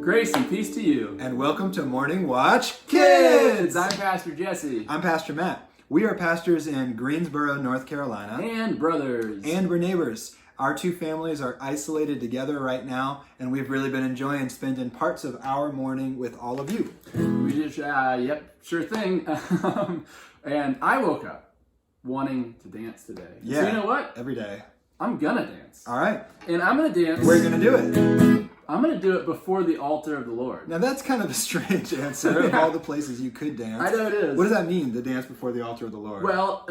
Grace and peace to you. And welcome to Morning Watch Kids! I'm Pastor Jesse. I'm Pastor Matt. We are pastors in Greensboro, North Carolina. And brothers. And we're neighbors. Our two families are isolated together right now, and we've really been enjoying spending parts of our morning with all of you. We just, yep, sure thing. And I woke up wanting to dance today. Yeah. So you know what? Every day. I'm gonna dance. All right. And I'm gonna dance. Where are you going to do it? I'm gonna do it before the altar of the Lord. Now that's kind of a strange answer of all the places you could dance. I know it is. What does that mean, to dance before the altar of the Lord? Well,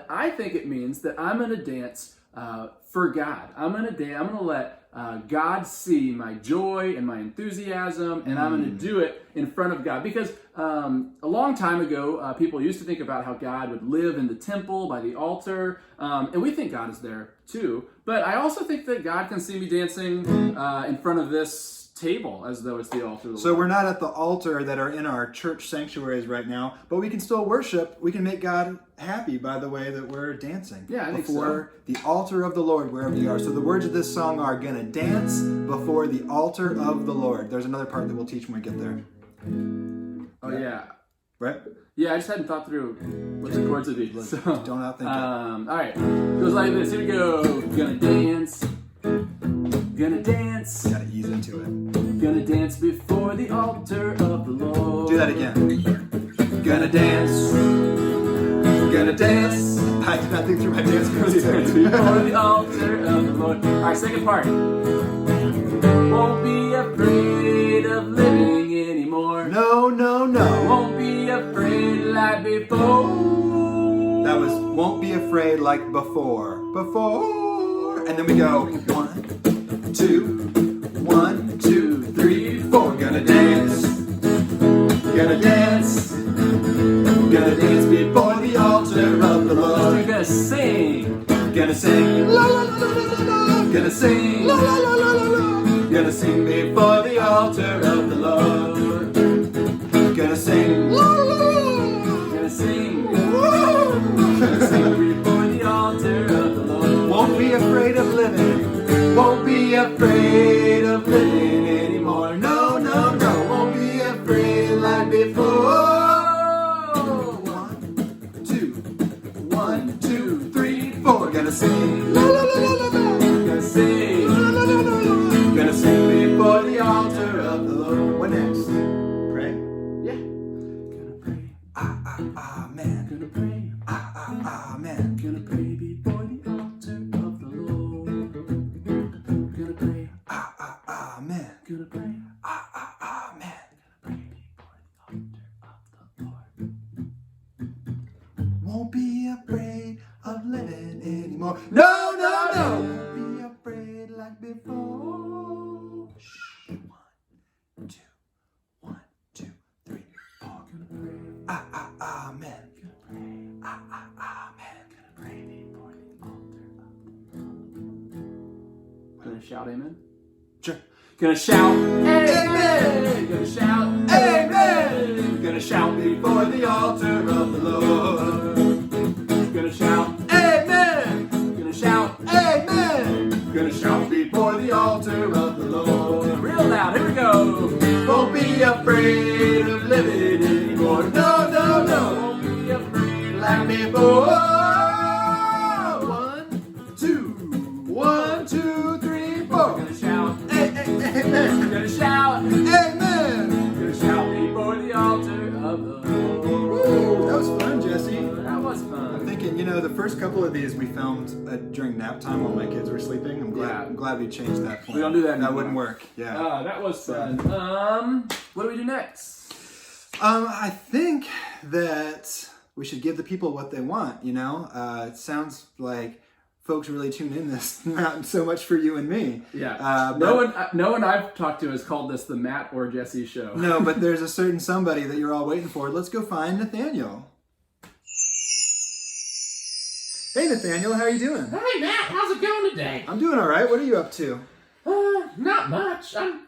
I think it means that I'm gonna dance for God. I'm gonna let God see my joy and my enthusiasm, and I'm gonna do it in front of God. Because a long time ago, people used to think about how God would live in the temple by the altar, and we think God is there too. But I also think that God can see me dancing in front of this table as though it's the altar of the So Lord. we're not at the altar that are in our church sanctuaries right now, but we can still worship. We can make God happy by the way that we're dancing. Yeah, I think before the altar of the Lord, wherever you are. So the words of this song are gonna dance before the altar of the Lord. There's another part that we'll teach when we get there. Oh yeah. Right? Yeah, I just hadn't thought through what the chords would be. So, Don't outthink it. all right, goes like this. Here we go. Gonna dance. Gonna dance. Gotta ease into it. Gonna dance before the altar of the Lord. Do that again. Gonna dance. Gonna dance. I did not think through my dance moves Dance either. before the altar of the Lord. All right, second part. Won't be afraid of living anymore. No, no, no. Won't be afraid like before. That was won't be afraid like before. Before. And then we go 1, 2, 1, 2, 3, 4. Gonna dance. Gonna dance. Gonna dance before the altar of the We're Lord. gonna sing. Gonna sing. La la la la la la. Gonna sing. La la la la la la. Gonna sing before the altar of the Lord. Gonna sing. La la la la. Gonna sing. Gonna sing. Before the altar of the Lord. Won't be afraid of living. Won't be afraid of living anymore. No, no, no. Won't be afraid like before. 1, 2, 3, 4. Gonna sing. La la la la la la. Gonna sing. La la la la la. Gonna sing before the altar of the Lord. What next? Pray. Yeah. Gonna pray. Amen. Gonna pray. Amen. Gonna pray before the altar of the Lord. Gonna pray. Amen. Gonna pray. Amen. Pray before the altar of the Lord. Won't be afraid of living anymore. No, no, no. Won't be afraid like before. Shh. 1, 2, 1, 2, 3, 4. Gonna pray. Amen. Gonna pray. Amen. Gonna pray before the altar of the Lord. Gonna shout amen? Sure. Gonna shout amen. Gonna shout amen. Gonna shout Before the altar of the Lord. Gonna shout Amen. Gonna shout Amen. Gonna shout before the altar of the Lord. real loud. Here we go. Won't be afraid of living anymore. No, no, no. Won't be afraid Like before. 1, 2, 1, 2, 3, 4. Gonna shout. Amen. Gonna shout. Amen. Gonna shout before the altar of the Lord. Woo, that was fun, Jesse. That was I'm fun. thinking, the first couple of these we filmed during nap time while my kids were sleeping. Yeah. I'm glad we changed that point. We don't do that That anymore. wouldn't work. Yeah. That was fun. What do we do next? I think that we should give the people what they want, It sounds like folks really tune in this, not so much for you and me. Yeah. But- No one I've talked to has called this the Matt or Jesse show. No, but there's a certain somebody that you're all waiting for. Let's go find Nathaniel. Hey, Nathaniel, how are you doing? Hey Matt, how's it going today? I'm doing all right. What are you up to? Not much. I'm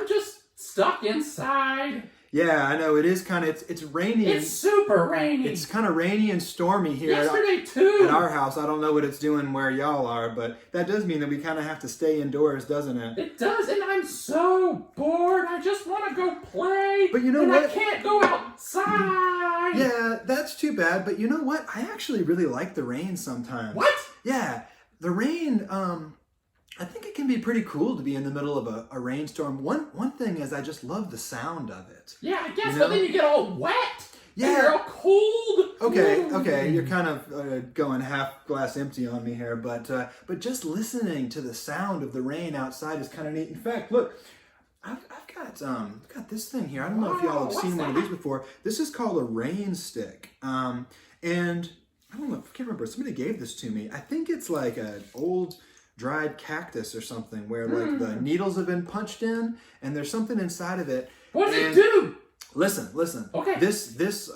just stuck inside. Yeah, I know. It is kind of, it's rainy. It's super rainy. It's kind of rainy and stormy here Yesterday too. at our house. I don't know what it's doing where y'all are, but that does mean that we kind of have to stay indoors, doesn't it? It does, and I'm so bored. I just want to go play. But you know and what? I can't go outside. Yeah, that's too bad. But you know what? I actually really like the rain sometimes. What? Yeah, the rain, I think it can be pretty cool to be in the middle of a rainstorm. One thing is I just love the sound of it. Yeah, I guess, You but know? then you get all wet. Yeah. And you're all cold. Okay, you're kind of going half glass empty on me here, but just listening to the sound of the rain outside is kind of neat. In fact, look, I've got this thing here. I don't know if y'all have Wow, seen what's one of that? these before. This is called a rain stick, and I don't know, I can't remember. Somebody gave this to me. I think it's like an old dried cactus or something where like the needles have been punched in, and there's something inside of it. What does it And- do? Listen. Okay.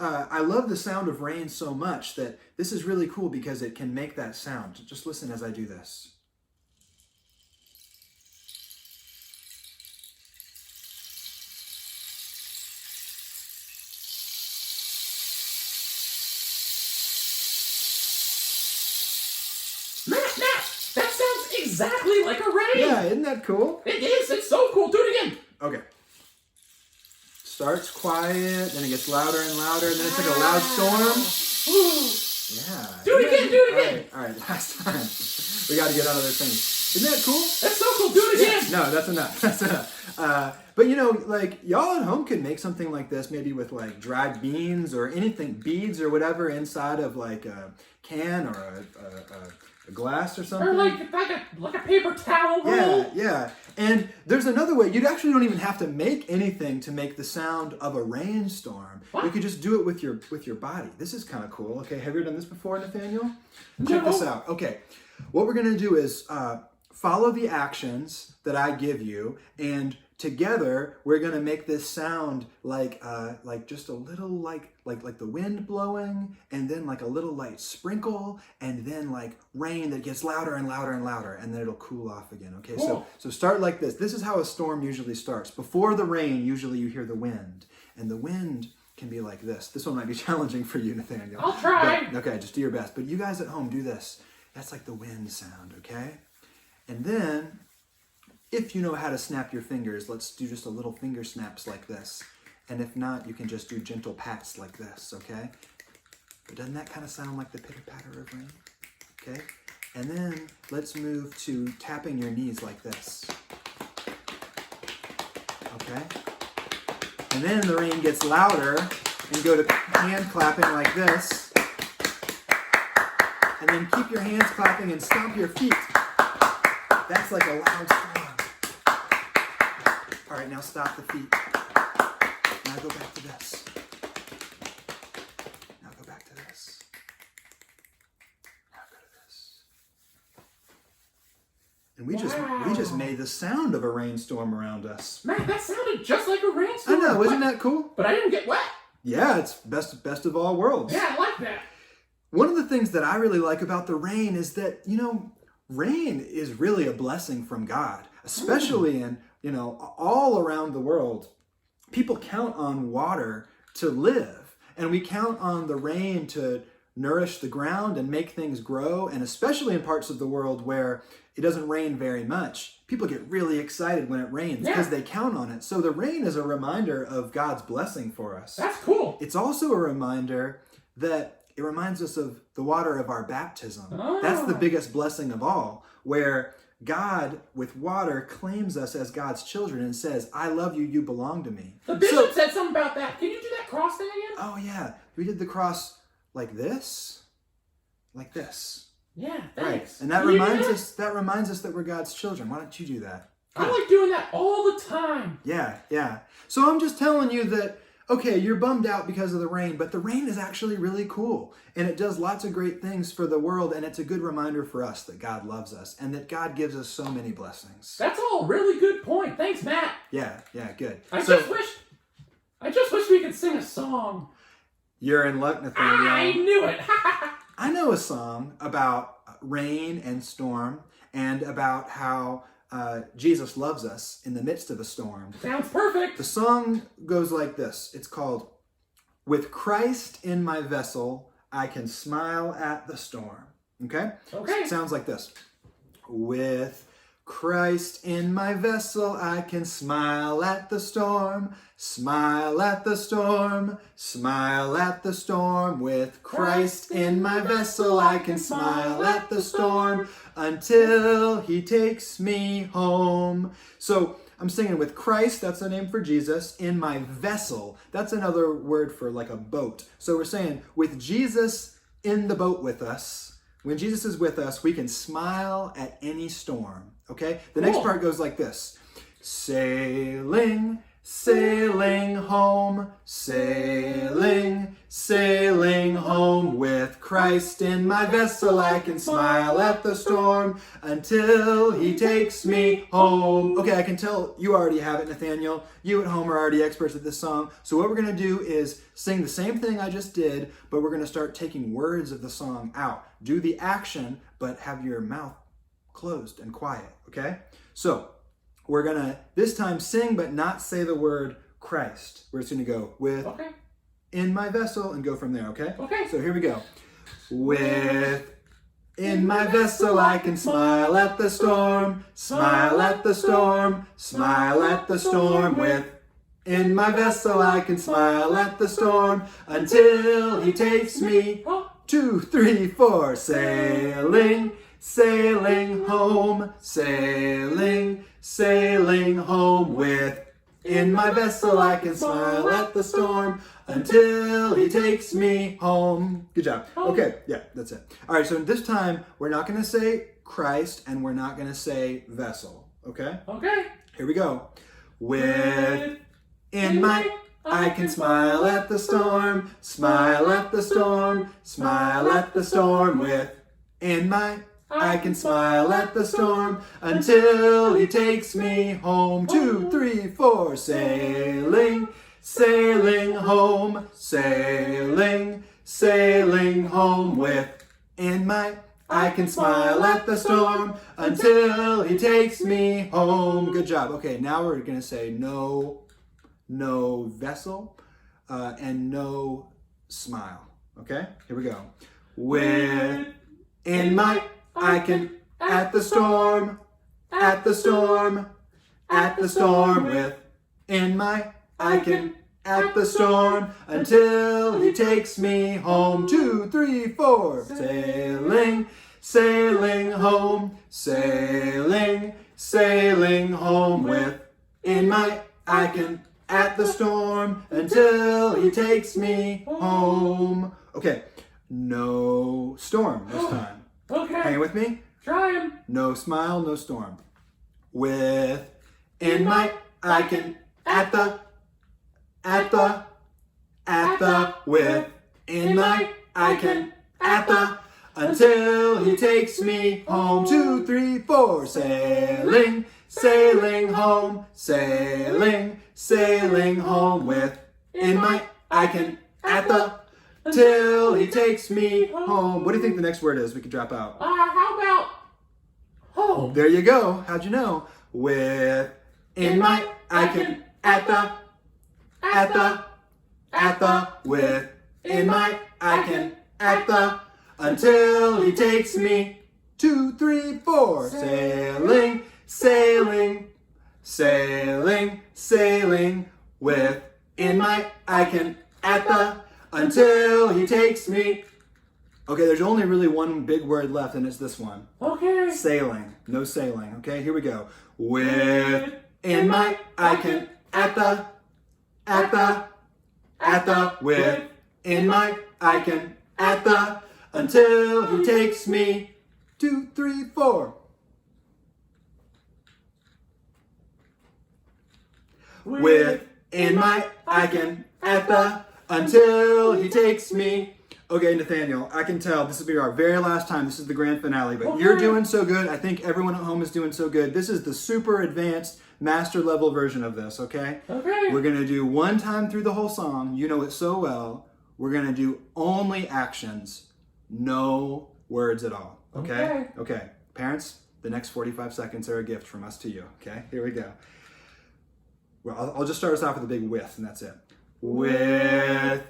I love the sound of rain so much that this is really cool because it can make that sound. Just listen as I do this. Matt, that sounds exactly like a rain. Yeah, isn't that cool? It is. It's so cool. Do it again. Okay. Starts quiet, then it gets louder and louder, and then it's like a loud storm. Ooh. Yeah. Do it again, do it again. All right, last time. We got to get out of this thing. Isn't that cool? That's so cool. Do it again. No, that's enough. That's enough. But you know, like y'all at home could make something like this, maybe with like dried beans or anything, beads or whatever, inside of like a can or a glass or something. Or like a paper towel roll. Yeah. And there's another way. You actually don't even have to make anything to make the sound of a rainstorm. What? You could just do it with your body. This is kind of cool. Okay, have you ever done this before, Nathaniel? Check No. this out. Okay, what we're gonna do is follow the actions that I give you, and together we're gonna make this sound like just a little like the wind blowing, and then like a little light sprinkle, and then like rain that gets louder and louder and louder, and then it'll cool off again. Okay, Cool. so start like this. This is how a storm usually starts. Before the rain, usually you hear the wind, and the wind can be like this. This one might be challenging for you, Nathaniel. I'll try. But, okay, just do your best. But you guys at home, do this. That's like the wind sound, okay? And then, if you know how to snap your fingers, let's do just a little finger snaps like this. And if not, you can just do gentle pats like this, okay? But doesn't that kind of sound like the pitter-patter of rain? Okay? And then let's move to tapping your knees like this. Okay? And then the rain gets louder, and go to hand clapping like this. And then keep your hands clapping and stomp your feet. That's like a loud storm. All right, now stop the feet. Now go back to this. Now go back to this. Now go to this. And we just Wow. made the sound of a rainstorm around us. Man, that sounded just like a I rainstorm. know, isn't But- that cool? But I didn't get wet. Yeah, it's best of all worlds. Yeah, I like that. One of the things that I really like about the rain is that, you know, rain is really a blessing from God, especially in, you know, all around the world. People count on water to live, and we count on the rain to nourish the ground and make things grow. And especially in parts of the world where it doesn't rain very much, people get really excited when it rains because Yeah. they count on it. So the rain is a reminder of God's blessing for us. That's cool. It's also a reminder that it reminds us of the water of our baptism. That's the Oh. biggest blessing of all, where God, with water, claims us as God's children and says, I love you, you belong to me. The bishop said something about that. Can you do that cross thing again? Oh yeah, we did the cross like this, like this. Yeah, Right. thanks. And that Can you do reminds that? us that we're God's children. Why don't you do that? I like doing that all the time. Yeah. So I'm just telling you that, okay, you're bummed out because of the rain, but the rain is actually really cool. And it does lots of great things for the world. And it's a good reminder for us that God loves us and that God gives us so many blessings. That's all a really good point. Thanks, Matt. Yeah, good. I So just wish we could sing a song. you're in luck, Nathaniel. I knew it. I know a song about rain and storm and about how Jesus loves us in the midst of a storm. Sounds perfect. The song goes like this. It's called, "With Christ in my vessel, I can smile at the storm." Okay? Okay. It sounds like this. With Christ in my vessel, I can smile at the storm, smile at the storm, smile at the storm. With Christ in my vessel, I can smile at the storm until he takes me home. So I'm singing with Christ, that's the name for Jesus, in my vessel. That's another word for like a boat. So we're saying with Jesus in the boat with us, when Jesus is with us, we can smile at any storm, okay? The next part goes like this. Sailing, sailing home, sailing, sailing home. With Christ in my vessel, I can smile at the storm until he takes me home. Okay, I can tell you already have it, Nathaniel. You at home are already experts at this song. So what we're going to do is sing the same thing I just did, but we're going to start taking words of the song out. Do the action, but have your mouth closed and quiet, okay? So we're going to this time sing, but not say the word Christ. We're just going to go with in my vessel and go from there, okay? Okay. So here we go. With in my vessel I can smile at the storm, smile at the storm, smile at the storm. With in my vessel I can smile at the storm until he takes me 2, 3, 4. Sailing, sailing home, sailing, sailing home. With in my vessel I can smile at the storm until he takes me home. Good job. Okay, yeah, that's it. All right, so this time we're not going to say Christ and we're not going to say vessel, okay? Okay. Here we go. With in my I can smile at the storm, smile at the storm, smile at the storm. With in my I can smile at the storm until he takes me home. 2, 3, 4. Sailing, sailing home, sailing, sailing home. With in my I can smile at the storm until he takes me home. Good job. Okay, now we're going to say no vessel and no smile. Okay, here we go. With in my I can at the storm, at the storm, at the storm. With in my I can at the storm until he takes me home. 2, 3, 4. Sailing, sailing home, sailing, sailing home. With in my I can at the storm until he takes me home. Okay, no storm this time. Okay. Hang with me? Trying. No smile, no storm. With in my I can at the with in my I can at the until he takes me home. 2, 3, 4. Sailing, sailing home, sailing, sailing home. With in my I can at the till he takes me home. What do you think the next word is we could drop out? How about home? There you go. How'd you know? With in my I can at the with in my I can at the until he takes me 2, 3, 4. Sailing, sailing, sailing, sailing. With in my I can at the until he takes me. Okay, there's only really one big word left, and it's this one. Okay. Sailing. No sailing. Okay, here we go. With in my I can at the with in my I can at the until he takes me 2, 3, 4. With in my I can at the until he takes me. Okay, Nathaniel, I can tell this will be our very last time. This is the grand finale, but you're doing so good. I think everyone at home is doing so good. This is the super advanced master level version of this, okay? Okay. We're going to do one time through the whole song. You know it so well. We're going to do only actions, no words at all, okay? Okay. Okay, parents, The next 45 seconds are a gift from us to you. Okay, here we go. Well, I'll just start us off with a big with, and that's it. With.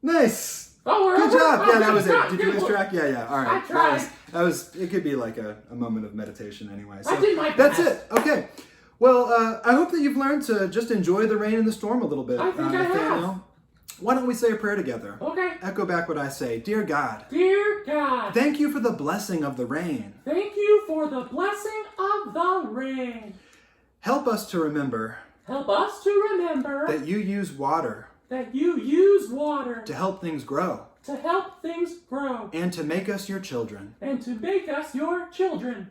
Nice. Oh, we're Good over? job. Oh, Yeah, that was good. it. Did you lose track? Yeah. All right. I tried. That was. It could be like a moment of meditation, anyway. So I did my that's best. it. Okay. Well, I hope that you've learned to just enjoy the rain and the storm a little bit. I think I have. Nathaniel. Why don't we say a prayer together? Okay. Echo back what I say. Dear God, Dear God, thank you for the blessing of the rain. thank you for the blessing of the rain. Help us to remember Help us to remember that you use water that you use water to help things grow to help things grow and to make us your children. and to make us your children.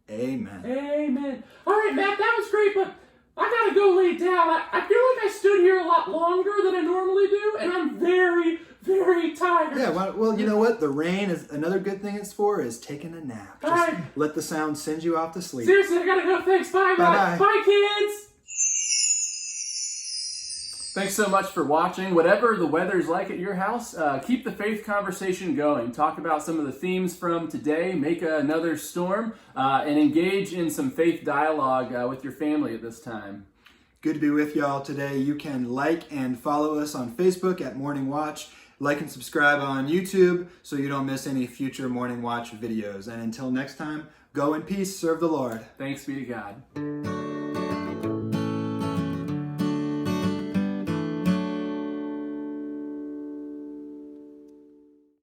Amen. Amen. All right, Matt, that was great, but I gotta go lay down. I feel like I stood here a lot longer than I normally do, and I'm very, very tired. Yeah, well, you know what? The rain is another good thing it's for is taking a nap. Just All right. let the sound send you off to sleep. Seriously, I gotta go. Thanks. Bye, Bye-bye. Matt. Bye, kids. Thanks so much for watching. Whatever the weather's like at your house, keep the faith conversation going. Talk about some of the themes from today, make another storm, and engage in some faith dialogue with your family at this time. Good to be with y'all today. You can like and follow us on Facebook at Morning Watch. Like and subscribe on YouTube so you don't miss any future Morning Watch videos. And until next time, go in peace, serve the Lord. Thanks be to God.